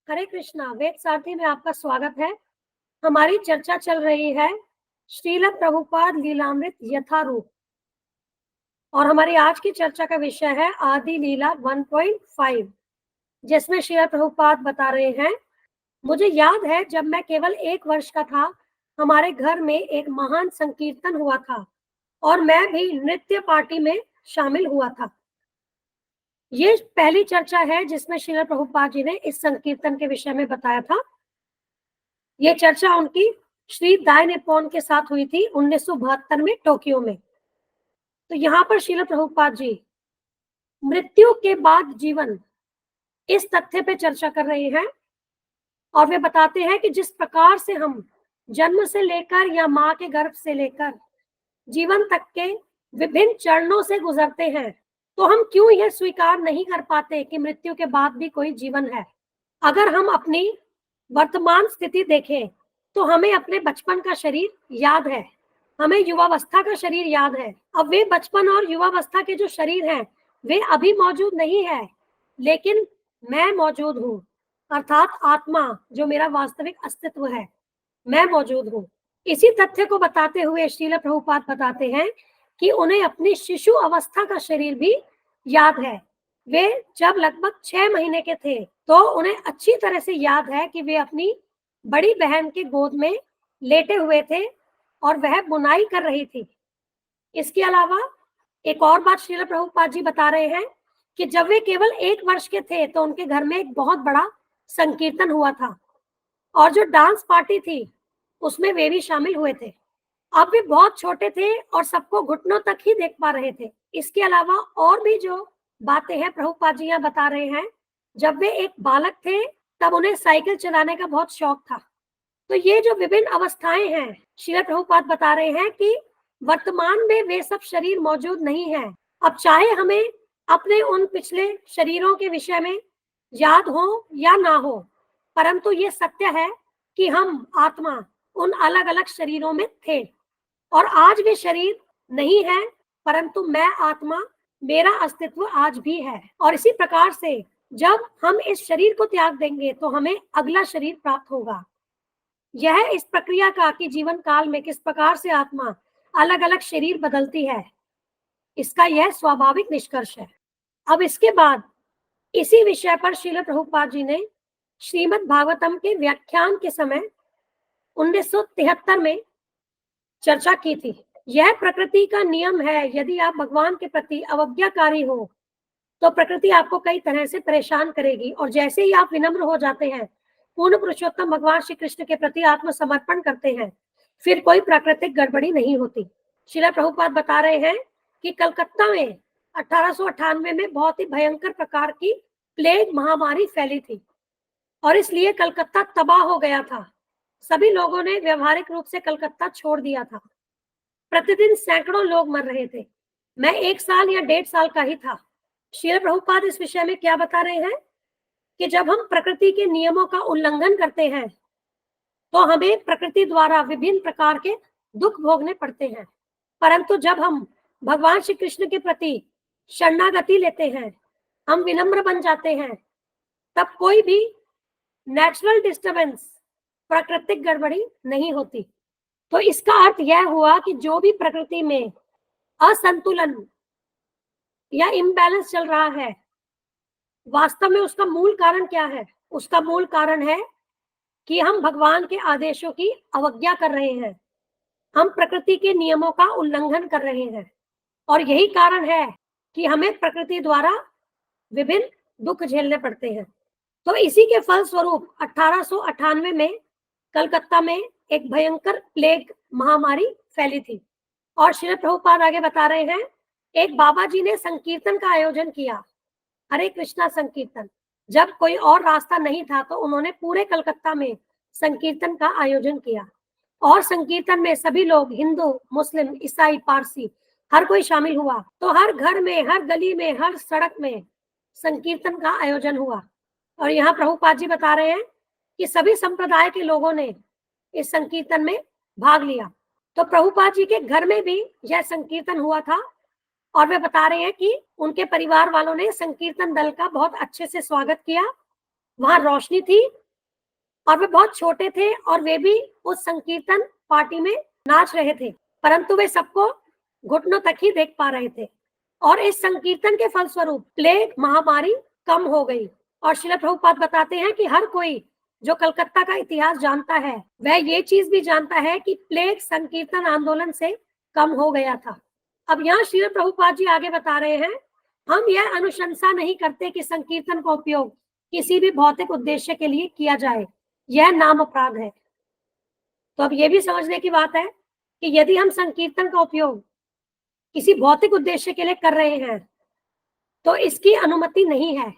हरे कृष्णा। वेद सारथी में आपका स्वागत है। हमारी चर्चा चल रही है श्रील प्रभुपाद लीलामृत यथारूप और हमारी आज की चर्चा का विषय है आदि लीला 1.5, जिसमें श्रील प्रभुपाद बता रहे हैं, मुझे याद है जब मैं केवल 1 वर्ष का था, हमारे घर में एक महान संकीर्तन हुआ था और मैं भी नृत्य पार्टी में शामिल हुआ था। ये पहली चर्चा है जिसमें श्रील प्रभुपाद जी ने इस संकीर्तन के विषय में बताया था। ये चर्चा उनकी श्री दाई निप्पॉन के साथ हुई थी 1972 में टोक्यो में। तो यहाँ पर श्रील प्रभुपाद जी मृत्यु के बाद जीवन, इस तथ्य पे चर्चा कर रहे हैं और वे बताते हैं कि जिस प्रकार से हम जन्म से लेकर या माँ के गर्भ से लेकर जीवन तक के विभिन्न चरणों से गुजरते हैं, तो हम क्यों यह स्वीकार नहीं कर पाते कि मृत्यु के बाद भी कोई जीवन है। अगर हम अपनी वर्तमान स्थिति देखें तो हमें अपने बचपन का शरीर याद है, हमें युवावस्था का शरीर याद है। अब वे बचपन और युवावस्था के जो शरीर हैं वे अभी मौजूद नहीं है, लेकिन मैं मौजूद हूँ, अर्थात आत्मा जो मेरा वास्तविक अस्तित्व है, मैं मौजूद हूँ। इसी तथ्य को बताते हुए श्रील प्रभुपाद बताते हैं कि उन्हें अपनी शिशु अवस्था का शरीर भी याद है। वे जब लगभग 6 महीने के थे तो उन्हें अच्छी तरह से याद है कि वे अपनी बड़ी बहन के गोद में लेटे हुए थे और वह बुनाई कर रही थी। इसके अलावा एक और बात श्रील प्रभुपाद जी बता रहे हैं कि जब वे केवल 1 वर्ष के थे तो उनके घर में एक बहुत बड़ा संकीर्तन हुआ था और जो डांस पार्टी थी उसमें वे भी शामिल हुए थे। अब वे बहुत छोटे थे और सबको घुटनों तक ही देख पा रहे थे। इसके अलावा और भी जो बातें हैं प्रभुपाद जी यहाँ बता रहे हैं, जब वे एक बालक थे तब उन्हें साइकिल चलाने का बहुत शौक था। तो ये जो विभिन्न अवस्थाएं हैं, श्रील प्रभुपाद बता रहे हैं कि वर्तमान में वे सब शरीर मौजूद नहीं है। अब चाहे हमें अपने उन पिछले शरीरों के विषय में याद हो या ना हो, परंतु ये सत्य है कि हम आत्मा उन अलग अलग शरीरों में थे और आज वे शरीर नहीं है, परंतु मैं आत्मा, मेरा अस्तित्व आज भी है। और इसी प्रकार से जब हम इस शरीर को त्याग देंगे तो हमें अगला शरीर प्राप्त होगा। यह इस प्रक्रिया का कि जीवन काल में किस प्रकार से आत्मा अलग अलग शरीर बदलती है, इसका यह स्वाभाविक निष्कर्ष है। अब इसके बाद इसी विषय पर श्रील प्रभुपाद जी ने श्रीमद् भागवतम के व्याख्यान के समय 1973 में चर्चा की थी। यह प्रकृति का नियम है, यदि आप भगवान के प्रति अवज्ञाकारी हो तो प्रकृति आपको कई तरह से परेशान करेगी और जैसे ही आप विनम्र हो जाते हैं, पूर्ण पुरुषोत्तम भगवान श्री कृष्ण के प्रति आत्मसमर्पण करते हैं, फिर कोई प्राकृतिक गड़बड़ी नहीं होती। श्रील प्रभुपाद बता रहे हैं कि कलकत्ता में 1898 में बहुत ही भयंकर प्रकार की प्लेग महामारी फैली थी और इसलिए कलकत्ता तबाह हो गया था। सभी लोगों ने व्यवहारिक रूप से कलकत्ता छोड़ दिया था। प्रतिदिन सैकड़ों लोग मर रहे थे। मैं 1 साल या 1.5 साल का ही था। श्रील प्रभुपाद इस विषय में क्या बता रहे हैं कि जब हम प्रकृति के नियमों का उल्लंघन करते हैं तो हमें प्रकृति द्वारा विभिन्न प्रकार के दुख भोगने पड़ते हैं, परंतु जब हम भगवान श्री कृष्ण के प्रति शरणागति लेते हैं, हम विनम्र बन जाते हैं, तब कोई भी नेचुरल डिस्टर्बेंस, प्राकृतिक गड़बड़ी नहीं होती। तो इसका अर्थ यह हुआ कि जो भी प्रकृति में असंतुलन या इम्बैलेंस चल रहा है, वास्तव में उसका मूल कारण क्या है? उसका मूल कारण है कि हम भगवान के आदेशों की अवज्ञा कर रहे हैं, हम प्रकृति के नियमों का उल्लंघन कर रहे हैं और यही कारण है कि हमें प्रकृति द्वारा विभिन्न दुख झेलने पड़ते हैं। तो इसी के फलस्वरूप 1898 में कलकत्ता में एक भयंकर प्लेग महामारी फैली थी और श्रील प्रभुपाद आगे बता रहे हैं, एक बाबा जी ने संकीर्तन का आयोजन किया, हरे कृष्णा संकीर्तन। जब कोई और रास्ता नहीं था तो उन्होंने पूरे कलकत्ता में संकीर्तन का आयोजन किया और संकीर्तन में सभी लोग, हिंदू, मुस्लिम, ईसाई, पारसी, हर कोई शामिल हुआ। तो हर घर में, हर गली में, हर सड़क में संकीर्तन का आयोजन हुआ और यहाँ प्रभुपाद जी बता रहे हैं कि सभी संप्रदाय के लोगों ने इस संकीर्तन में भाग लिया। तो प्रभुपाद जी के घर में भी यह संकीर्तन हुआ था और वे बता रहे हैं कि उनके परिवार वालों ने संकीर्तन दल का बहुत अच्छे से स्वागत किया। वहां रोशनी थी और वे बहुत छोटे थे और वे भी उस संकीर्तन पार्टी में नाच रहे थे, परंतु वे सबको घुटनों तक ही देख पा रहे थे। और इस संकीर्तन के फलस्वरूप प्लेग महामारी कम हो गई। और श्रील प्रभुपाद बताते हैं कि हर कोई जो कलकत्ता का इतिहास जानता है वह ये चीज भी जानता है कि प्लेग संकीर्तन आंदोलन से कम हो गया था। अब यहाँ श्रील प्रभुपाद जी आगे बता रहे हैं, हम यह अनुशंसा नहीं करते कि संकीर्तन का उपयोग किसी भी भौतिक उद्देश्य के लिए किया जाए, यह नाम अपराध है। तो अब ये भी समझने की बात है कि यदि हम संकीर्तन का उपयोग किसी भौतिक उद्देश्य के लिए कर रहे हैं तो इसकी अनुमति नहीं है,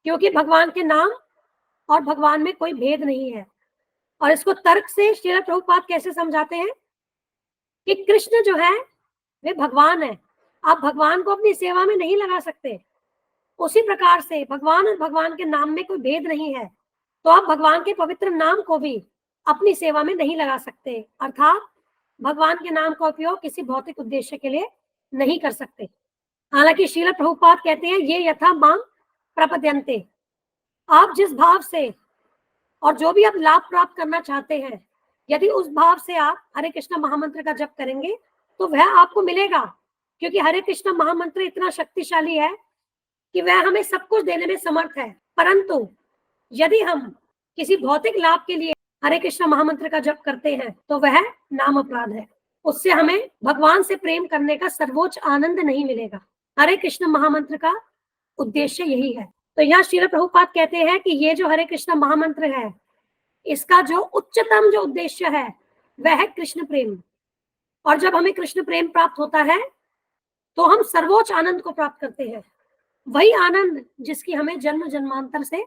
क्योंकि भगवान के नाम और भगवान में कोई भेद नहीं है। और इसको तर्क से श्रील प्रभुपाद कैसे समझाते हैं कि कृष्ण जो है वे भगवान है, आप भगवान को अपनी सेवा में नहीं लगा सकते। उसी प्रकार से भगवान और भगवान के नाम में कोई भेद नहीं है, तो आप भगवान के पवित्र नाम को भी अपनी सेवा में नहीं लगा सकते, अर्थात भगवान के नाम का उपयोग किसी भौतिक उद्देश्य के लिए नहीं कर सकते। हालांकि श्रील प्रभुपाद कहते हैं ये यथा मां प्रपद्यन्ते, आप जिस भाव से और जो भी आप लाभ प्राप्त करना चाहते हैं, यदि उस भाव से आप हरे कृष्ण महामंत्र का जप करेंगे तो वह आपको मिलेगा, क्योंकि हरे कृष्ण महामंत्र इतना शक्तिशाली है कि वह हमें सब कुछ देने में समर्थ है। परंतु यदि हम किसी भौतिक लाभ के लिए हरे कृष्ण महामंत्र का जप करते हैं तो वह नाम अपराध है, उससे हमें भगवान से प्रेम करने का सर्वोच्च आनंद नहीं मिलेगा। हरे कृष्ण महामंत्र का उद्देश्य यही है। तो यहाँ श्रील प्रभुपाद कहते हैं कि ये जो हरे कृष्ण महामंत्र है, इसका जो उच्चतम जो उद्देश्य है वह है कृष्ण प्रेम। और जब हमें कृष्ण प्रेम प्राप्त होता है तो हम सर्वोच्च आनंद को प्राप्त करते हैं, वही आनंद जिसकी हमें जन्म जन्मांतर से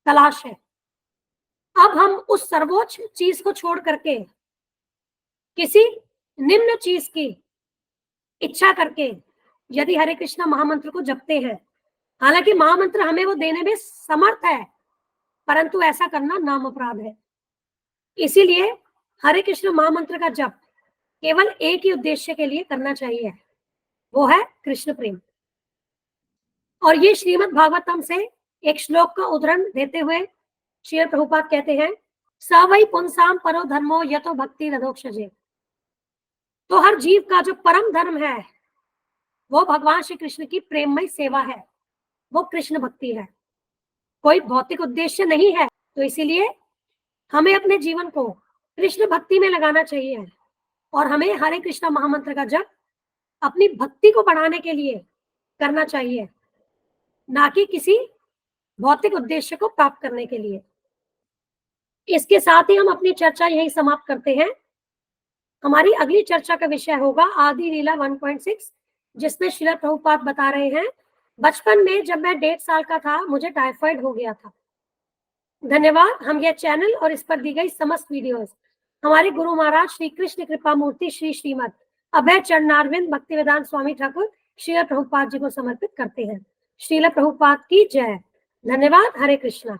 तलाश है। अब हम उस सर्वोच्च चीज को छोड़ करके किसी निम्न चीज की इच्छा करके यदि हरे कृष्ण महामंत्र को जपते हैं, हालांकि महामंत्र हमें वो देने में समर्थ है, परंतु ऐसा करना नाम अपराध है। इसीलिए हरे कृष्ण महामंत्र का जप केवल एक ही उद्देश्य के लिए करना चाहिए, वो है कृष्ण प्रेम। और ये श्रीमद् भागवतम से एक श्लोक का उदाहरण देते हुए श्रील प्रभुपाद कहते हैं, स वै पुंसाम परो धर्मो यतो भक्ति रधोक्षजे। तो हर जीव का जो परम धर्म है वो भगवान श्री कृष्ण की प्रेममय सेवा है, वो कृष्ण भक्ति है, कोई भौतिक उद्देश्य नहीं है। तो इसीलिए हमें अपने जीवन को कृष्ण भक्ति में लगाना चाहिए और हमें हरे कृष्ण महामंत्र का जप अपनी भक्ति को बढ़ाने के लिए करना चाहिए, ना कि किसी भौतिक उद्देश्य को प्राप्त करने के लिए। इसके साथ ही हम अपनी चर्चा यही समाप्त करते हैं। हमारी अगली चर्चा का विषय होगा आदि लीला 1.6, जिसमें श्रील प्रभुपाद बता रहे हैं, बचपन में जब मैं 1.5 साल का था मुझे टाइफाइड हो गया था। धन्यवाद। हम यह चैनल और इस पर दी गई समस्त वीडियोस हमारे गुरु महाराज श्री कृष्ण कृपा मूर्ति श्री श्रीमद अभय चरणारविंद भक्तिवेदांत स्वामी ठाकुर श्रील प्रभुपाद जी को समर्पित करते हैं। श्रील प्रभुपाद की जय। धन्यवाद। हरे कृष्णा।